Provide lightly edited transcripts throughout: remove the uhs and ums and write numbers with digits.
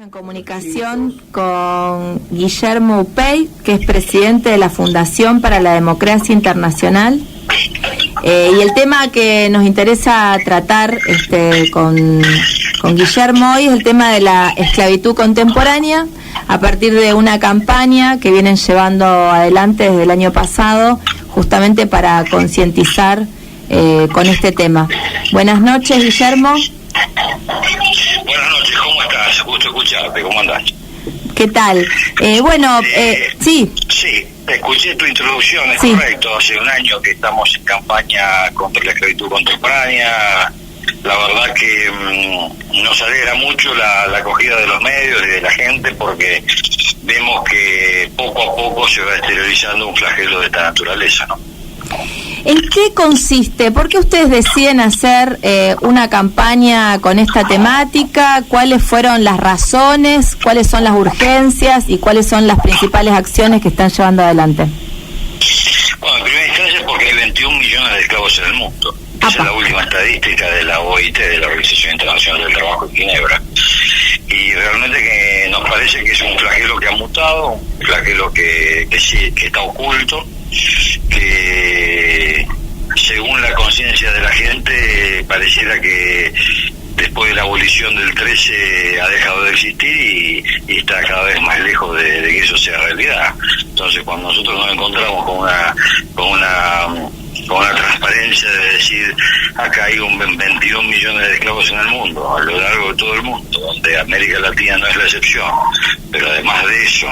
en comunicación con Guillermo Upey, que es presidente de la Fundación para la Democracia Internacional. Y el tema que nos interesa tratar con Guillermo hoy es el tema de la esclavitud contemporánea, a partir de una campaña que vienen llevando adelante desde el año pasado, justamente para concientizar con este tema. Buenas noches, Guillermo. Buenas noches, ¿cómo estás? Gusto escucharte, ¿cómo andás? ¿Qué tal? Sí. Sí, escuché tu introducción, es sí. Correcto. Hace un año que estamos en campaña contra la esclavitud contemporánea. La verdad que nos alegra mucho la acogida de los medios y de la gente, porque vemos que poco a poco se va exteriorizando un flagelo de esta naturaleza, ¿no? ¿En qué consiste? ¿Por qué ustedes deciden hacer una campaña con esta temática? ¿Cuáles fueron las razones? ¿Cuáles son las urgencias? ¿Y cuáles son las principales acciones que están llevando adelante? Bueno, en primera instancia porque hay 21 millones de esclavos en el mundo. Esa es la última estadística de la OIT, de la Organización Internacional del Trabajo en Ginebra. Y realmente que nos parece que es un flagelo que ha mutado, un flagelo que está oculto, que según la conciencia de la gente pareciera que después de la abolición del 13 ha dejado de existir y está cada vez más lejos de que eso sea realidad. Entonces, cuando nosotros nos encontramos con una transparencia de decir, acá hay 22 millones de esclavos en el mundo, a lo largo de todo el mundo, donde América Latina no es la excepción, pero además de eso,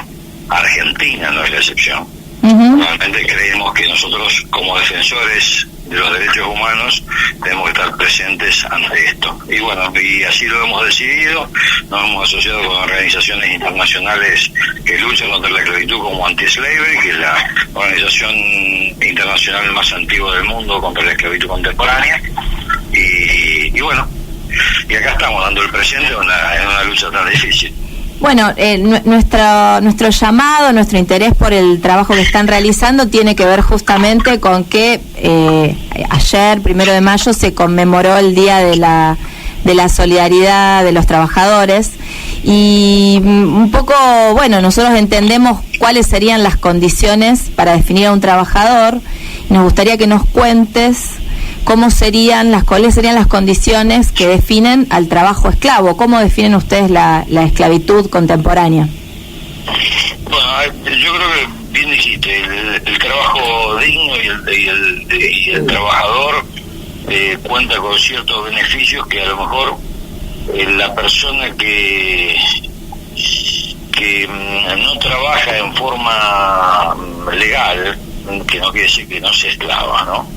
Argentina no es la excepción. Realmente creemos que nosotros, como defensores de los derechos humanos, tenemos que estar presentes ante esto. Y bueno, y así lo hemos decidido. Nos hemos asociado con organizaciones internacionales que luchan contra la esclavitud, como Anti-Slavery, que es la organización internacional más antigua del mundo contra la esclavitud contemporánea. Y bueno, y acá estamos dando el presente en una lucha tan difícil. Bueno, nuestro llamado, nuestro interés por el trabajo que están realizando tiene que ver justamente con que ayer, 1 de mayo, se conmemoró el Día de la Solidaridad de los Trabajadores, y un poco, bueno, nosotros entendemos cuáles serían las condiciones para definir a un trabajador, y nos gustaría que nos cuentes cuáles serían las condiciones que definen al trabajo esclavo. ¿Cómo definen ustedes la esclavitud contemporánea? Bueno, yo creo que bien dijiste, el trabajo digno y el trabajador cuenta con ciertos beneficios que a lo mejor la persona que no trabaja en forma legal, que no quiere decir que no sea esclava, ¿no?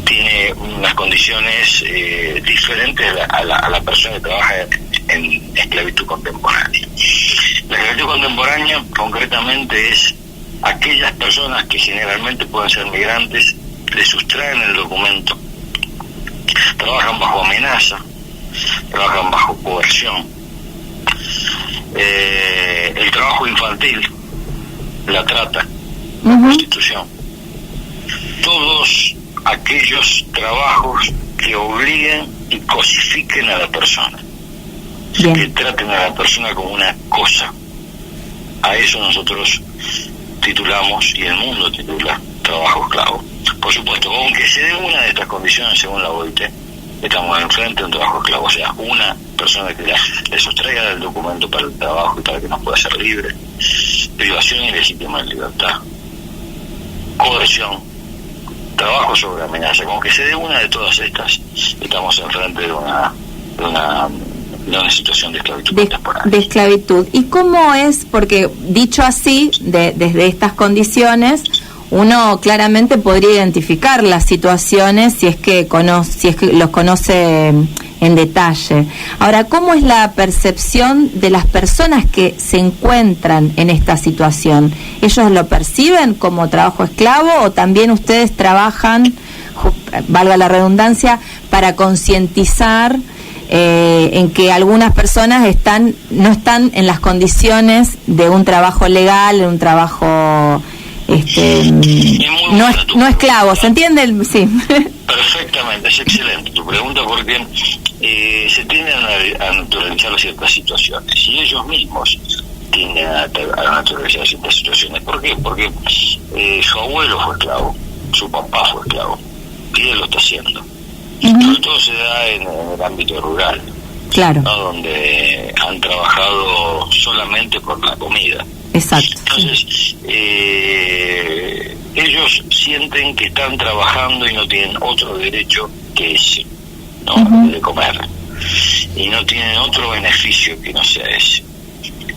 Tiene unas condiciones diferentes a la persona que trabaja en esclavitud contemporánea. La esclavitud contemporánea concretamente es aquellas personas que generalmente pueden ser migrantes, le sustraen el documento, trabajan bajo amenaza, trabajan bajo coerción, el trabajo infantil, la trata, la prostitución, todos aquellos trabajos que obliguen y cosifiquen a la persona. Bien. Que traten a la persona como una cosa. A eso nosotros titulamos, y el mundo titula, trabajo esclavo. Por supuesto, aunque se dé una de estas condiciones según la OIT, estamos enfrente de un trabajo esclavo. O sea, una persona que le sustraiga el documento para el trabajo y para que no pueda ser libre, privación ilegítima de libertad, coerción, trabajo sobre amenaza. Como que se dé una de todas estas, estamos enfrente de una situación de esclavitud contemporánea. De esclavitud. ¿Y cómo es? Porque dicho así, desde estas condiciones, uno claramente podría identificar las situaciones si es que los conoce en detalle. Ahora, ¿cómo es la percepción de las personas que se encuentran en esta situación? ¿Ellos lo perciben como trabajo esclavo o también ustedes trabajan, valga la redundancia, para concientizar en que algunas personas no están en las condiciones de un trabajo legal, de un trabajo no esclavos, ¿se entiende? Sí. Perfectamente, es excelente tu pregunta, porque se tienden a naturalizar ciertas situaciones y ellos mismos tienden a naturalizar ciertas situaciones. ¿Por qué? Porque su abuelo fue esclavo, su papá fue esclavo y él lo está haciendo. Sobre todo se da en el ámbito rural, claro, ¿no? Donde han trabajado solamente por la comida. Exacto. Entonces, ellos sienten que están trabajando y no tienen otro derecho que ese, ¿no? De comer. Y no tienen otro beneficio que no sea ese.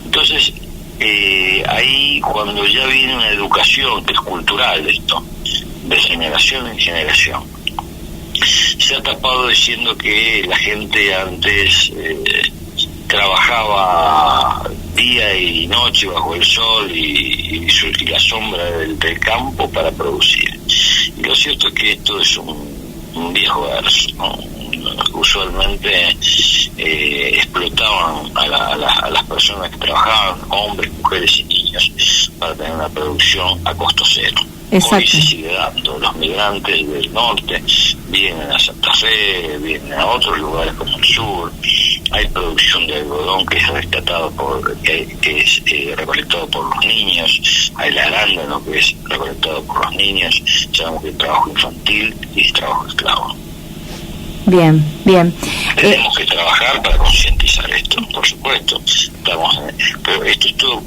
Entonces, ahí cuando ya viene una educación que es cultural, esto, de generación en generación, se ha tapado diciendo que la gente antes trabajaba día y noche bajo el sol y la sombra del campo para producir. Y lo cierto es que esto es un viejo verso, ¿no? Usualmente explotaban a las personas que trabajaban, hombres, mujeres y niños, para tener una producción a costo cero. Exacto. Hoy se sigue dando. Los migrantes del norte vienen a Santa Fe, vienen a otros lugares como el sur. Hay producción de algodón que es rescatado que es recolectado por los niños. Hay el arándano que es recolectado por los niños. Sabemos que es trabajo infantil y es trabajo esclavo. Bien, bien. Tenemos que trabajar para concientizar esto, por supuesto. Pero esto es todo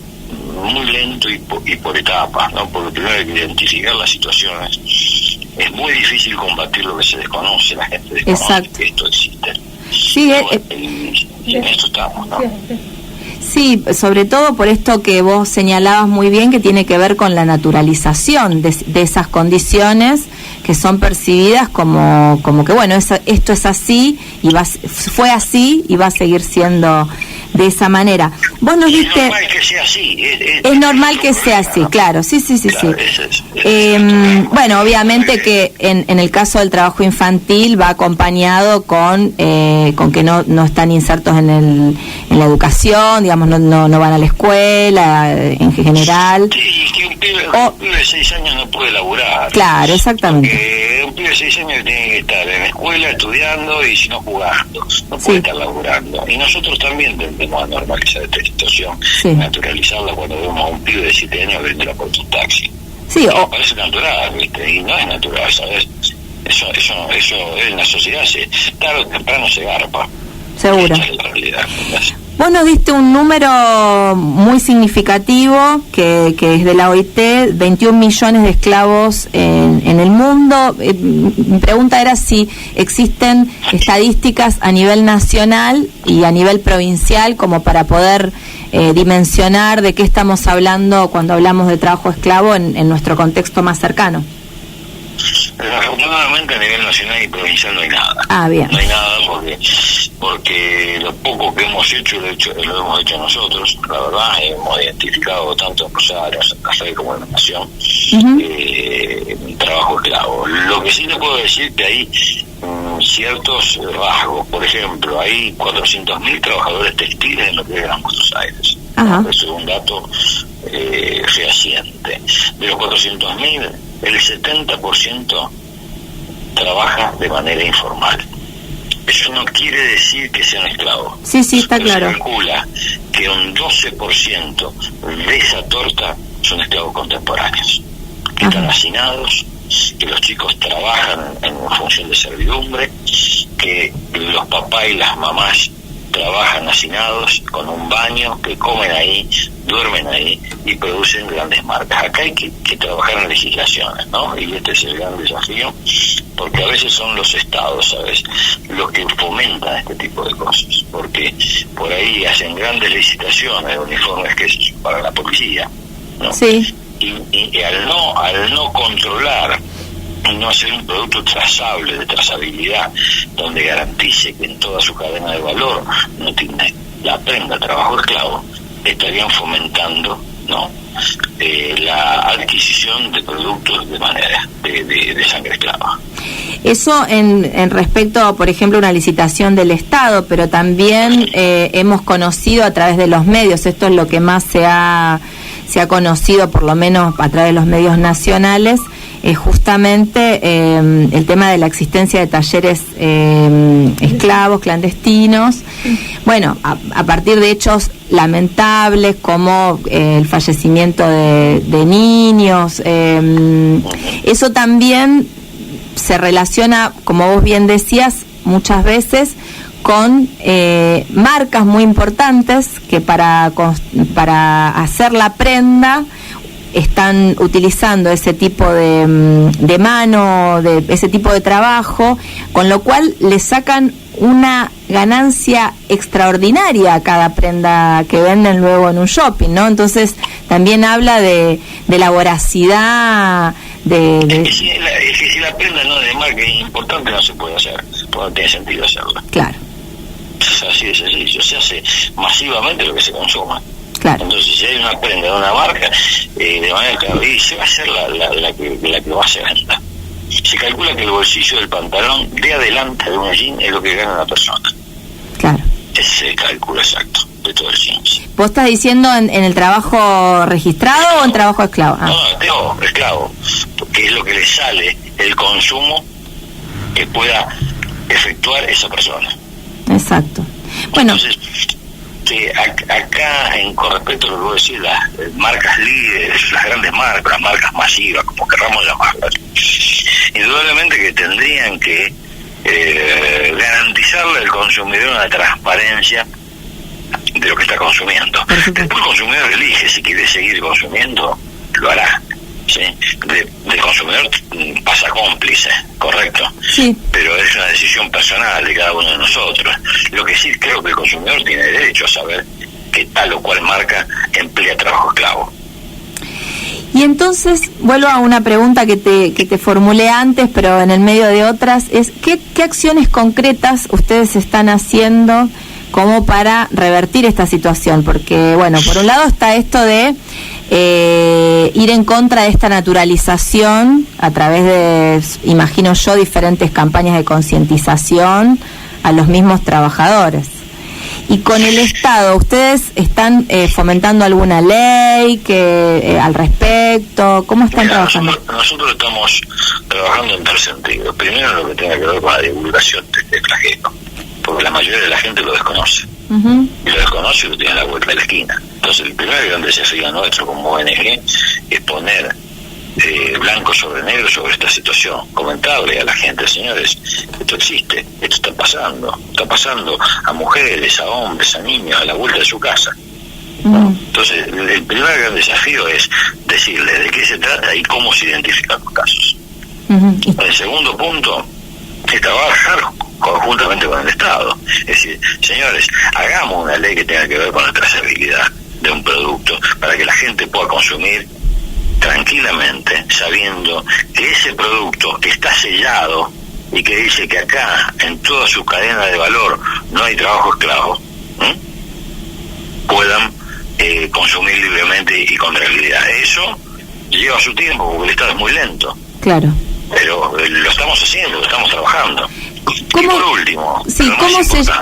muy lento y por etapas, ¿no? Porque primero hay que identificar las situaciones. Es muy difícil combatir lo que se desconoce, la gente desconoce. Exacto. Que esto existe. Sí, y en esto estamos, ¿no? Sí, sobre todo por esto que vos señalabas muy bien, que tiene que ver con la naturalización de esas condiciones que son percibidas como que, bueno, esto es así, y fue así y va a seguir siendo de esa manera. Vos nos diste... Es normal que sea así. Es normal que sea así, claro, sí. Claro, bueno, obviamente que en el caso del trabajo infantil va acompañado con que no están insertos en la educación, digamos, no van a la escuela en general. Sí, que un pibe de 6 años no puede laburar. Claro, exactamente. Un pibe de 6 años tiene que estar en la escuela estudiando y si no jugando, no puede estar laburando. Y nosotros también tendemos a normalizar esta situación, naturalizarla cuando vemos a un pibe de 7 años vendiendo por un taxi. Sí, parece natural, ¿viste? Y no es natural, ¿sabes? Eso en la sociedad tarde o temprano se garpa. Seguro. Esa es la realidad. Vos nos diste un número muy significativo que es de la OIT, 21 millones de esclavos en el mundo. Mi pregunta era si existen estadísticas a nivel nacional y a nivel provincial como para poder dimensionar de qué estamos hablando cuando hablamos de trabajo esclavo en nuestro contexto más cercano. Afortunadamente a nivel nacional y provincial no hay nada. Ah, bien. No hay nada porque lo poco que hemos hecho lo hemos hecho nosotros, la verdad. Hemos identificado tanto en Rosario, en Santa Fe como en la Nación trabajo esclavo. Lo que sí te puedo decir que hay ciertos rasgos. Por ejemplo, hay 400.000 trabajadores textiles en lo que es Gran Buenos Aires. Es un dato fehaciente. De los 400.000, el 70% trabaja de manera informal. Eso no quiere decir que sean esclavos. Sí, está claro. Se calcula que un 12% de esa torta son esclavos contemporáneos, que están hacinados, que los chicos trabajan en función de servidumbre, que los papás y las mamás trabajan hacinados con un baño, que comen ahí, duermen ahí y producen grandes marcas. Acá hay que trabajar en legislaciones, ¿no? Y este es el gran desafío, porque a veces son los estados, ¿sabes?, los que fomentan este tipo de cosas, porque por ahí hacen grandes licitaciones de uniformes que es para la policía, ¿no? Sí. Y al no controlar, no hacer un producto trazable, de trazabilidad, donde garantice que en toda su cadena de valor no tiene la prenda trabajo esclavo, estarían fomentando, ¿no?, la adquisición de productos de manera de sangre esclava. Eso en respecto, por ejemplo, a una licitación del Estado, pero también hemos conocido a través de los medios, esto es lo que más se ha se ha conocido, por lo menos a través de los medios nacionales, es justamente el tema de la existencia de talleres esclavos, clandestinos. Bueno, a partir de hechos lamentables como el fallecimiento de niños, eso también se relaciona, como vos bien decías, muchas veces con marcas muy importantes que para hacer la prenda están utilizando ese tipo de mano, de ese tipo de trabajo, con lo cual le sacan una ganancia extraordinaria a cada prenda que venden luego en un shopping, ¿no? Entonces también habla de la voracidad Es que si la prenda no es de marca importante no se puede hacer, porque no tiene sentido hacerla. Claro. Es así de sencillo, se hace masivamente lo que se consuma. Claro. Entonces, si hay una prenda de una marca, de manera que se va a hacer la que va a ser venta. Se calcula que el bolsillo del pantalón de adelante de un jean es lo que gana una persona. Claro. Ese es el cálculo exacto de todo el jean. ¿Vos estás diciendo en el trabajo registrado o en trabajo esclavo? No, esclavo. Porque es lo que le sale el consumo que pueda efectuar esa persona. Exacto. Bueno. Entonces, acá, con respecto a lo que vos decís, las marcas líderes, las grandes marcas, las marcas masivas, como querramos llamarlas, indudablemente que tendrían que garantizarle al consumidor una transparencia de lo que está consumiendo. Después el consumidor elige si quiere seguir consumiendo, lo hará. ¿Sí? De consumidor pasa cómplice, correcto, sí, pero es una decisión personal de cada uno de nosotros. Lo que sí creo que el consumidor tiene derecho a saber que tal o cual marca emplea trabajo esclavo. Y entonces vuelvo a una pregunta que te formulé antes, pero en el medio de otras, es ¿qué acciones concretas ustedes están haciendo como para revertir esta situación? Porque, bueno, por un lado está esto de ir en contra de esta naturalización a través de, imagino yo, diferentes campañas de concientización a los mismos trabajadores. Y con el Estado, ¿ustedes están fomentando alguna ley al respecto? ¿Cómo están trabajando? Nosotros estamos trabajando en tres sentidos. Primero, lo que tenga que ver con la divulgación de este flagelo, porque la mayoría de la gente lo desconoce. Uh-huh. Y lo desconoce y lo tiene a la vuelta de la esquina. Entonces, el primer gran desafío nuestro como ONG es poner blanco sobre negro sobre esta situación, comentarle a la gente: señores, esto existe, esto está pasando a mujeres, a hombres, a niños, a la vuelta de su casa. Entonces, el primer gran desafío es decirles de qué se trata y cómo se identifican los casos. El segundo punto es trabajar conjuntamente con el Estado. Es decir, señores, hagamos una ley que tenga que ver con la trazabilidad de un producto para que la gente pueda consumir tranquilamente, sabiendo que ese producto está sellado y que dice que acá, en toda su cadena de valor, no hay trabajo esclavo, puedan consumir libremente y con tranquilidad. Eso lleva su tiempo porque el Estado es muy lento. Claro. Pero lo estamos haciendo, lo estamos trabajando. Y por último, sí,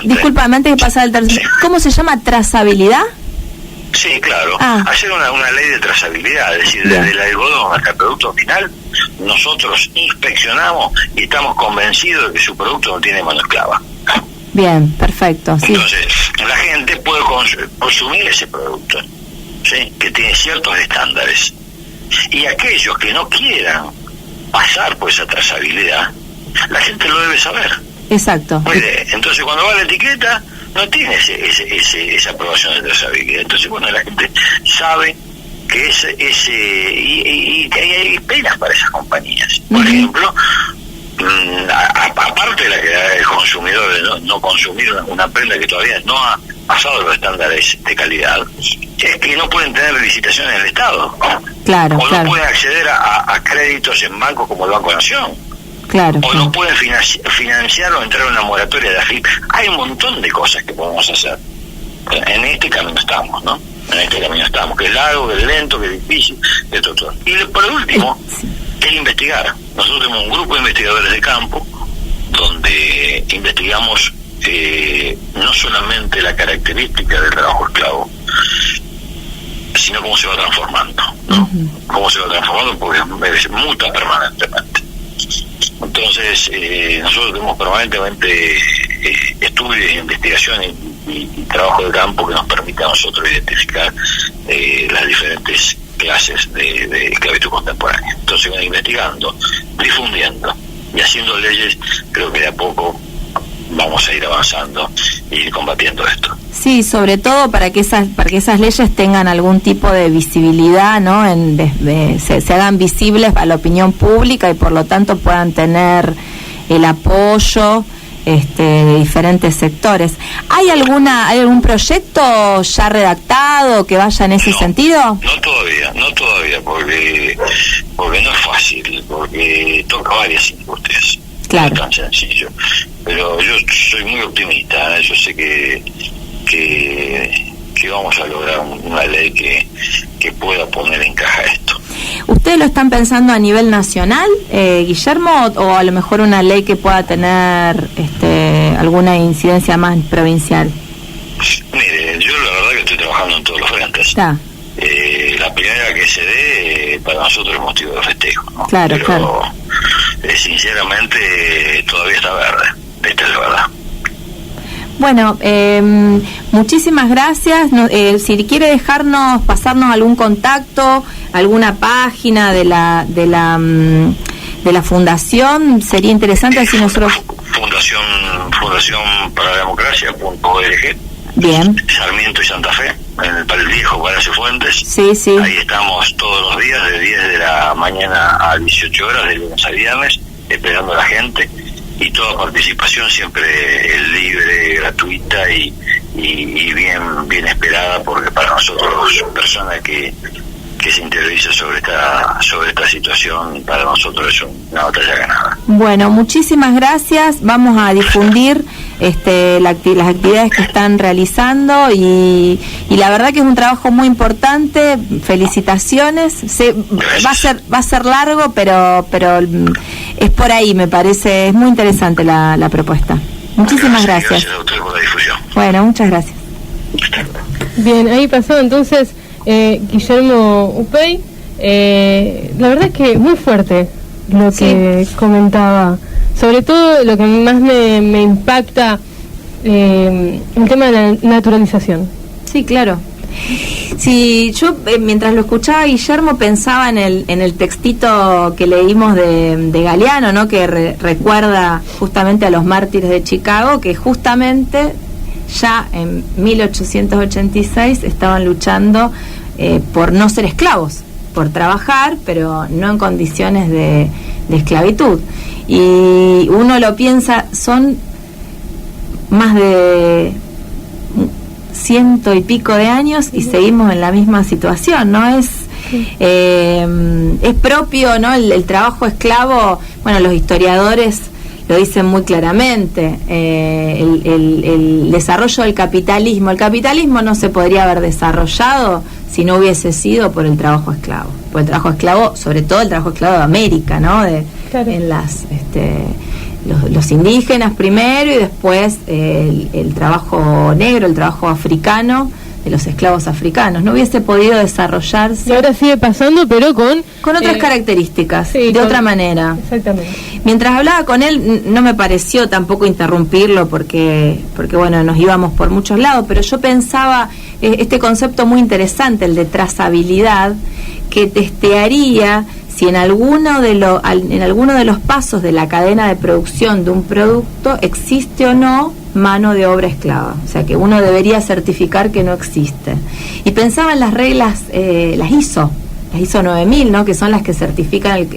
disculpa, antes de pasar al tercero, sí. ¿Cómo se llama? ¿Trazabilidad? Sí, claro. Hacer una ley de trazabilidad, es decir, desde el algodón hasta el producto final, nosotros inspeccionamos y estamos convencidos de que su producto no tiene mano esclava. Bien, perfecto. Sí. Entonces, la gente puede consumir ese producto, ¿sí? Que tiene ciertos estándares. Y aquellos que no quieran pasar por esa trazabilidad, la gente lo debe saber. Exacto. Entonces, cuando va a la etiqueta, no tiene esa aprobación de trazabilidad. Entonces, bueno, la gente sabe que y hay penas para esas compañías. Por ejemplo, aparte de la que da el consumidor de no consumir una prenda que todavía no ha pasado los estándares de calidad, es que no pueden tener licitaciones en el Estado. Claro, o no pueden acceder a créditos en bancos como el Banco Nación. Claro, o no pueden financiar o entrar en una moratoria de AFIP. Hay un montón de cosas que podemos hacer. En este camino estamos, ¿no? En este camino estamos, que es largo, que es lento, que es difícil, que es todo. Y por último, es investigar. Nosotros tenemos un grupo de investigadores de campo donde investigamos no solamente la característica del trabajo esclavo, sino cómo se va transformando, ¿no? Cómo se va transformando, porque muta permanentemente. Entonces, nosotros tenemos permanentemente estudios, investigaciones y trabajo de campo que nos permite a nosotros identificar las diferentes clases de esclavitud contemporánea. Entonces, investigando, difundiendo y haciendo leyes, creo que de a poco vamos a ir avanzando y ir combatiendo esto. Sí, sobre todo para que esas leyes tengan algún tipo de visibilidad, ¿no? Se hagan visibles a la opinión pública y por lo tanto puedan tener el apoyo de diferentes sectores. ¿Hay algún proyecto ya redactado que vaya en ese sentido? No todavía, porque no es fácil, porque toca varias industrias. Claro. No es tan sencillo. Pero yo soy muy optimista, yo sé que vamos a lograr una ley que pueda poner en caja esto. ¿Ustedes lo están pensando a nivel nacional, Guillermo, o a lo mejor una ley que pueda tener alguna incidencia más provincial? Mire, yo la verdad que estoy trabajando en todos los frentes. Está. La primera que se dé para nosotros es motivo de festejo, ¿no? Claro, pero, claro. Sinceramente todavía está verde, esta es la verdad. Bueno, muchísimas gracias. Si quiere pasarnos algún contacto, alguna página de la fundación, sería interesante así nosotros. Fundación para la Democracia.org. Bien. Sarmiento y Santa Fe, para el viejo Palacio Fuentes. Sí, sí. Ahí estamos todos los días, de 10 de la mañana a 18 horas, de lunes a viernes, esperando a la gente. Y toda participación siempre es libre, gratuita y bien esperada, porque para nosotros, personas que se interioriza sobre esta situación, para nosotros es una batalla ganada. Bueno, muchísimas gracias. Vamos a difundir las actividades que están realizando y la verdad que es un trabajo muy importante. Felicitaciones. Va a ser largo, pero es por ahí, me parece. Es muy interesante la propuesta. Muchísimas gracias. Gracias a usted por la difusión. Bueno, muchas gracias. Bien, ahí pasó entonces Guillermo Upey. La verdad es que muy fuerte lo que comentaba, sobre todo lo que más me impacta, el tema de la naturalización. Sí, claro. Sí, yo mientras lo escuchaba Guillermo pensaba en el textito que leímos de Galeano, ¿no? Que recuerda justamente a los mártires de Chicago, que justamente ya en 1886 estaban luchando por no ser esclavos, por trabajar, pero no en condiciones de esclavitud. Y uno lo piensa, son más de 100 y pico de años y seguimos en la misma situación, ¿no? Es propio, ¿no? El trabajo esclavo, bueno, los historiadores lo dicen muy claramente, el desarrollo del capitalismo. El capitalismo no se podría haber desarrollado si no hubiese sido por el trabajo esclavo. Por el trabajo esclavo, sobre todo el trabajo esclavo de América, ¿no? Claro. En los indígenas primero y después el trabajo negro, el trabajo africano, de los esclavos africanos. No hubiese podido desarrollarse. Y ahora sigue pasando, pero con otras características, sí, de otra manera. Exactamente. Mientras hablaba con él, no me pareció tampoco interrumpirlo porque bueno, nos íbamos por muchos lados, pero yo pensaba este concepto muy interesante, el de trazabilidad, que testearía si en alguno de los pasos de la cadena de producción de un producto existe o no mano de obra esclava, o sea que uno debería certificar que no existe. Y pensaba en las reglas, las ISO 9000, ¿no? Que son las que certifican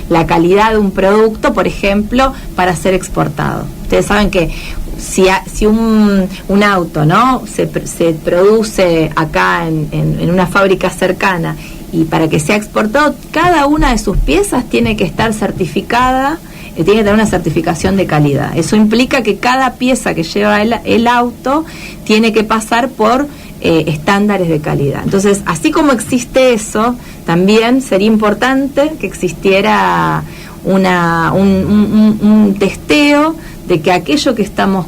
la calidad de un producto, por ejemplo, para ser exportado. Ustedes saben que si un auto, ¿no? se produce acá en una fábrica cercana, y para que sea exportado, cada una de sus piezas tiene que estar certificada, tiene que tener una certificación de calidad. Eso implica que cada pieza que lleva el auto tiene que pasar por estándares de calidad. Entonces, así como existe eso, también sería importante que existiera un testeo de que aquello que estamos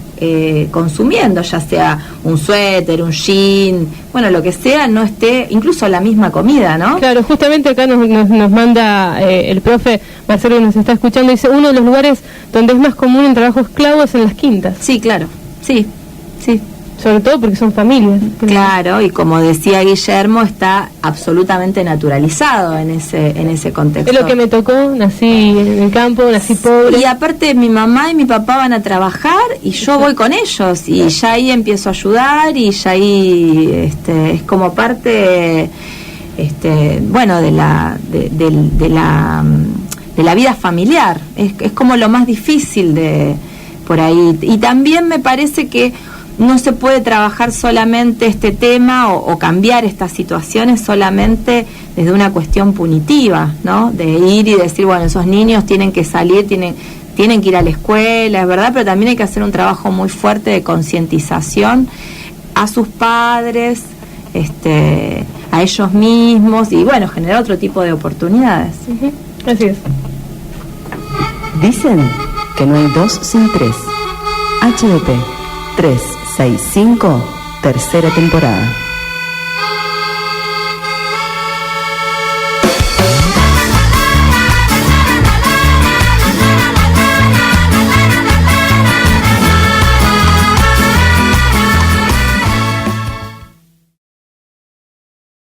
consumiendo, ya sea un suéter, un jean, bueno, lo que sea, no esté, incluso la misma comida, ¿no? Claro, justamente acá nos manda el profe Marcelo, que nos está escuchando, dice, uno de los lugares donde es más común el trabajo esclavo es en las quintas. Sí, claro, sí. Sobre todo porque son familias. Claro, y como decía Guillermo, está absolutamente naturalizado en ese contexto. Es lo que me tocó, nací en el campo, nací pobre. Y aparte mi mamá y mi papá van a trabajar y yo voy con ellos y ya ahí empiezo a ayudar y ya ahí es como parte bueno de la vida familiar. Es como lo más difícil de por ahí. Y también me parece que no se puede trabajar solamente este tema o cambiar estas situaciones solamente desde una cuestión punitiva, ¿no? De ir y decir, bueno, esos niños tienen que salir, tienen que ir a la escuela, es verdad, pero también hay que hacer un trabajo muy fuerte de concientización a sus padres, a ellos mismos y, bueno, generar otro tipo de oportunidades. Uh-huh. Así es. Dicen que no hay dos sin tres. HDP 365, tercera temporada.